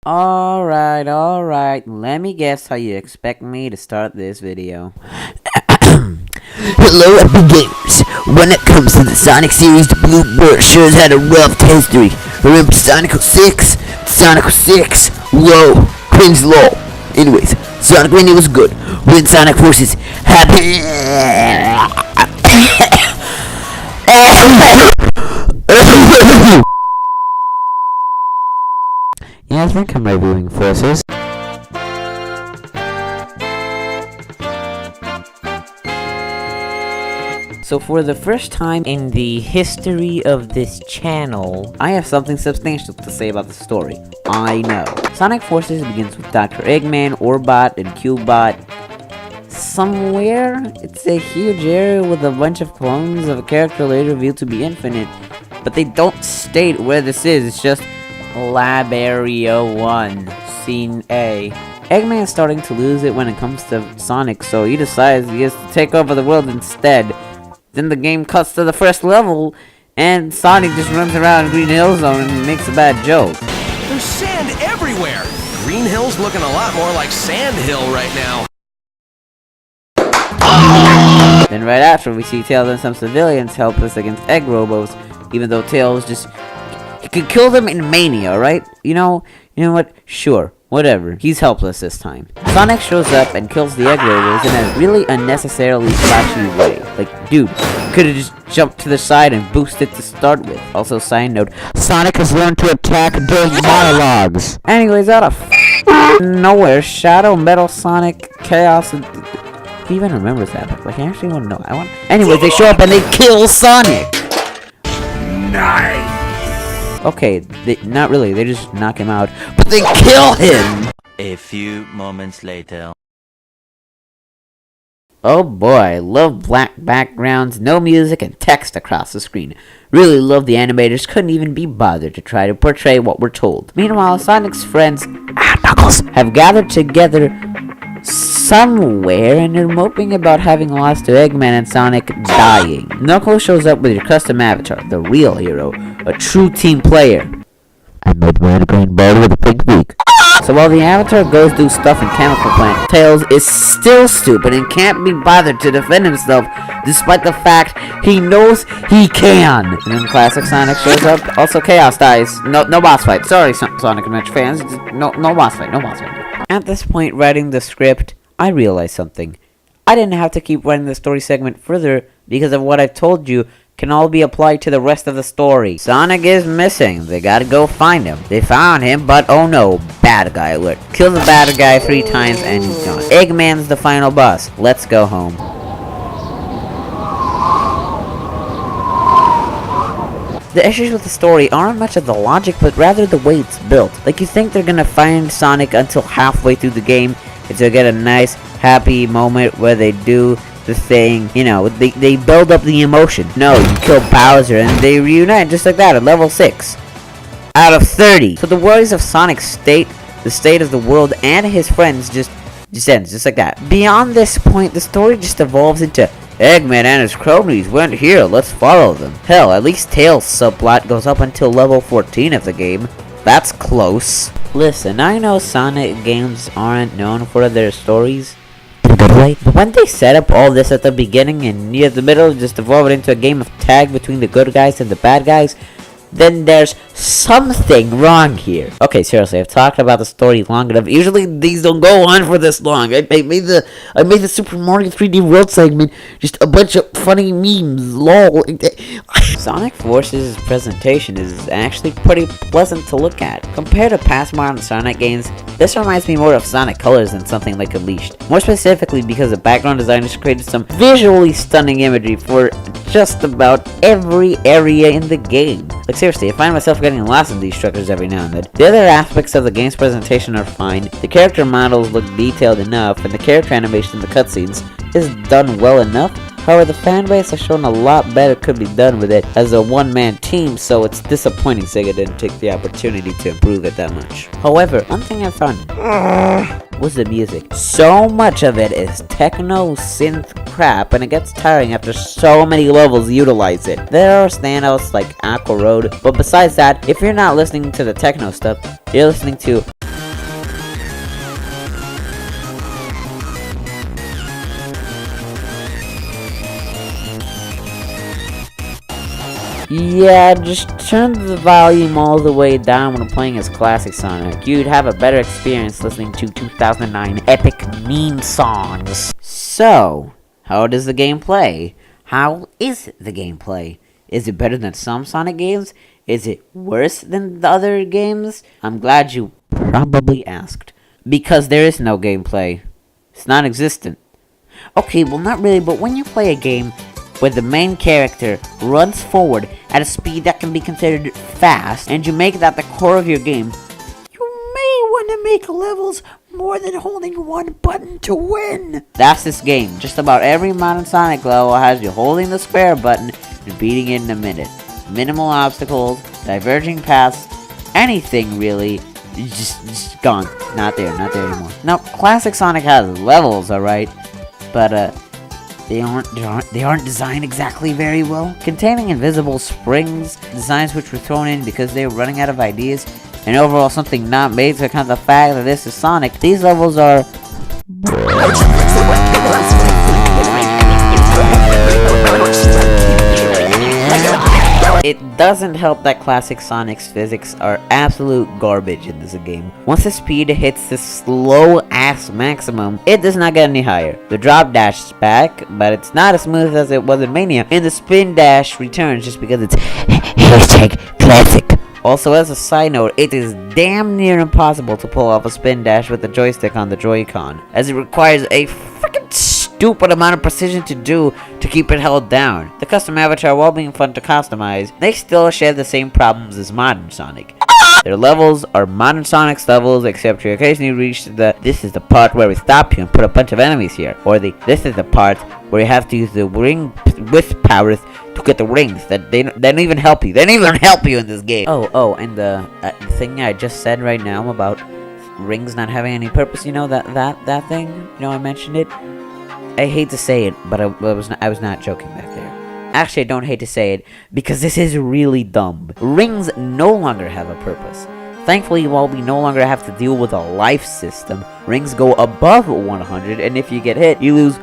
Alright, let me guess how you expect me to start this video. Hello, Epic Gamers. When it comes to the Sonic series, the Blue Bird sure has had a rough history. Remember Sonic 06? Sonic 06? Whoa, cringe lol. Anyways, Sonic Mania was good. When Sonic Forces happy. Yeah, I think I'm reviewing Forces. So for the first time in the history of this channel, I have something substantial to say about the story. I know. Sonic Forces begins with Dr. Eggman, Orbot, and Cubebot. Somewhere, it's a huge area with a bunch of clones of a character later revealed to be infinite, but they don't state where this is. It's just Lab Area 1, Scene A. Eggman is starting to lose it when it comes to Sonic, so he decides he has to take over the world instead. Then the game cuts to the first level, and Sonic just runs around Green Hill Zone and makes a bad joke. There's sand everywhere! Green Hill's looking a lot more like Sand Hill right now. Then right after, we see Tails and some civilians helpless against Egg Robos, even though Tails just... he could kill them in Mania, right? You know what? Sure. Whatever, he's helpless this time. Sonic shows up and kills the Egg Robos in a really unnecessarily flashy way. Like, dude, could've just jumped to the side and boosted to start with. Also, side note, Sonic has learned to attack during monologues. Anyways, out of nowhere, Shadow, Metal Sonic, Chaos, and... who even remembers that? Like, I actually want to know. Anyways, they show up and they kill Sonic! Nice! Okay, not really, they just knock him out, but they kill him! A few moments later. Oh boy, love black backgrounds, no music, and text across the screen. Really love the animators couldn't even be bothered to try to portray what we're told. Meanwhile, Sonic's friends, Knuckles, have gathered together somewhere and they're moping about having lost to Eggman and Sonic dying. Knuckles shows up with your custom avatar, the real hero, a true team player. I made one green bird with a big beak. So while the avatar goes do stuff in Chemical Plant, Tails is still stupid and can't be bothered to defend himself, despite the fact he knows he can. And then classic Sonic shows up. Also, Chaos dies. No boss fight. Sorry, Sonic Adventure fans. No boss fight. At this point, writing the script, I realized something. I didn't have to keep writing the story segment further because of what I've told you can all be applied to the rest of the story. Sonic is missing. They gotta go find him. They found him, but oh no, bad guy alert. Kill the bad guy 3 times and he's gone. Eggman's the final boss. Let's go home. The issues with the story aren't much of the logic, but rather the way it's built. Like, you think they're gonna find Sonic until halfway through the game, and to get a nice, happy moment where they do the thing, you know, they build up the emotion. No, you kill Bowser and they reunite just like that at level 6 out of 30. So the worries of Sonic's state, the state of the world, and his friends just ends just like that. Beyond this point, the story just evolves into Eggman and his cronies went here, let's follow them. Hell, at least Tails' subplot goes up until level 14 of the game. That's close. Listen, I know Sonic games aren't known for their stories, but when they set up all this at the beginning and near the middle just evolve it into a game of tag between the good guys and the bad guys, then there's something wrong here. Okay, seriously, I've talked about the story long enough. Usually these don't go on for this long. I made the Super Mario 3D World segment just a bunch of funny memes. Lol. Sonic Forces' presentation is actually pretty pleasant to look at. Compared to past modern Sonic games, this reminds me more of Sonic Colors than something like Unleashed. More specifically because the background designers created some visually stunning imagery for just about every area in the game. Like, seriously, I find myself getting lost in these structures every now and then. The other aspects of the game's presentation are fine, the character models look detailed enough, and the character animation in the cutscenes is done well enough. However, the fanbase has shown a lot better could be done with it as a one-man team, so it's disappointing Sega didn't take the opportunity to improve it that much. However, one thing I found was the music. So much of it is techno synth crap, and it gets tiring after so many levels utilize it. There are standouts like Aqua Road, but besides that, if you're not listening to the techno stuff, you're listening to Yeah, just turn the volume all the way down when playing as classic Sonic. You'd have a better experience listening to 2009 epic meme songs. So, how does the game play? How is the gameplay? Is it better than some Sonic games? Is it worse than the other games? I'm glad you probably asked. Because there is no gameplay. It's non-existent. Okay, well not really, but when you play a game where the main character runs forward at a speed that can be considered fast, and you make that the core of your game, you may want to make levels more than holding one button to win. That's this game. Just about every modern Sonic level has you holding the square button and beating it in a minute. Minimal obstacles, diverging paths, anything really, just gone. Not there anymore. Now, classic Sonic has levels, alright, but they aren't designed exactly very well. Containing invisible springs, designs which were thrown in because they were running out of ideas, and overall something not made to account the fact that this is Sonic. These levels are It doesn't help that classic Sonic's physics are absolute garbage in this game. Once the speed hits the slow ass maximum, it does not get any higher. The drop dash is back, but it's not as smooth as it was in Mania, and the spin dash returns just because it's #classic. Also, as a side note, it is damn near impossible to pull off a spin dash with the joystick on the Joy-Con, as it requires a freaking stupid amount of precision to do to keep it held down. The custom avatar, while being fun to customize, they still share the same problems as modern Sonic. Their levels are modern Sonic's levels, except you occasionally reach this is the part where we stop you and put a bunch of enemies here, or this is the part where you have to use the ring with powers to get the rings that they don't even help you. They don't even help you in this game. Oh, and the thing I just said right now about rings not having any purpose, you know, that thing, you know, I mentioned it. I hate to say it, but I was not joking back there. Actually, I don't hate to say it, because this is really dumb. Rings no longer have a purpose. Thankfully, while we no longer have to deal with a life system, rings go above 100, and if you get hit, you lose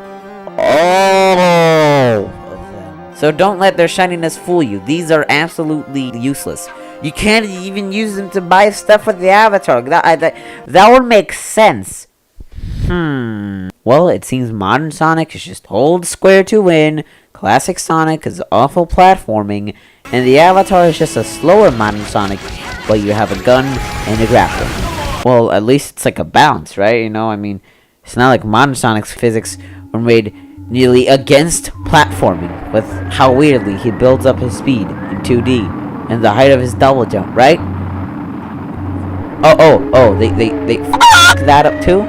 all of them. So don't let their shininess fool you. These are absolutely useless. You can't even use them to buy stuff with the avatar. That would make sense. Well, it seems modern Sonic is just hold square to win, classic Sonic is awful platforming, and the avatar is just a slower modern Sonic, but you have a gun and a grappling. Well, at least it's like a balance, right? You know, I mean, it's not like modern Sonic's physics were made nearly against platforming, with how weirdly he builds up his speed in 2D, and the height of his double jump, right? They f***ed that up too?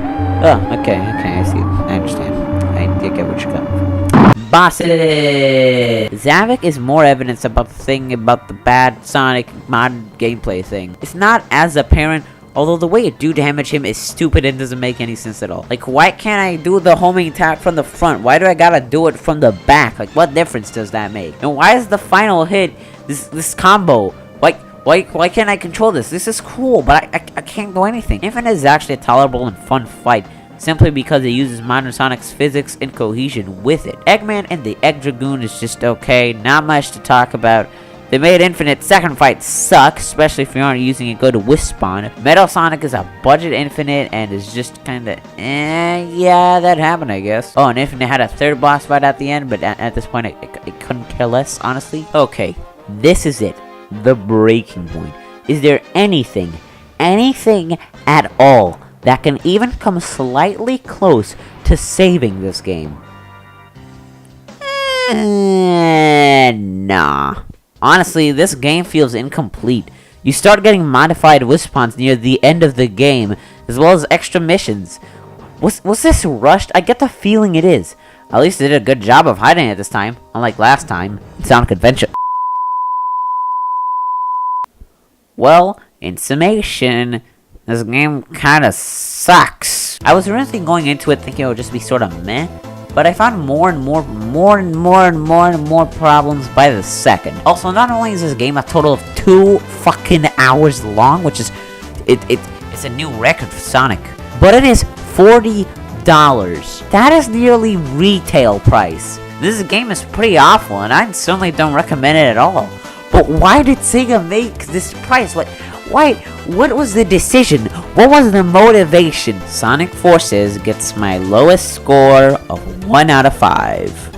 Oh, okay, I see. I understand. I get what you're coming from. Bosses! Zavik is more evidence about the thing about the bad Sonic mod gameplay thing. It's not as apparent, although the way you do damage him is stupid and doesn't make any sense at all. Like, why can't I do the homing attack from the front? Why do I gotta do it from the back? Like, what difference does that make? And why is the final hit this combo? Why can't I control this? This is cool, but I can't do anything. Infinite is actually a tolerable and fun fight, simply because it uses modern Sonic's physics and cohesion with it. Eggman and the Egg Dragoon is just okay, not much to talk about. They made Infinite's second fight suck, especially if you aren't using a good Wisp spawn. Metal Sonic is a budget Infinite and is just kinda yeah, that happened, I guess. Oh, and Infinite had a third boss fight at the end, but at this point it couldn't care less, honestly. Okay, this is it. The breaking point. Is there anything at all that can even come slightly close to saving this game? Nah. Honestly, this game feels incomplete. You start getting modified Wispons near the end of the game, as well as extra missions. Was this rushed? I get the feeling it is. At least they did a good job of hiding it this time, unlike last time in Sonic Adventure. Well, in summation, this game kinda sucks. I was originally going into it thinking it would just be sorta meh, but I found more and more problems by the second. Also, not only is this game a total of 2 fucking hours long, which is, it's a new record for Sonic, but it is $40. That is nearly retail price. This game is pretty awful, and I certainly don't recommend it at all. But why did Sega make this price? Why? What was the decision? What was the motivation? Sonic Forces gets my lowest score of 1 out of 5.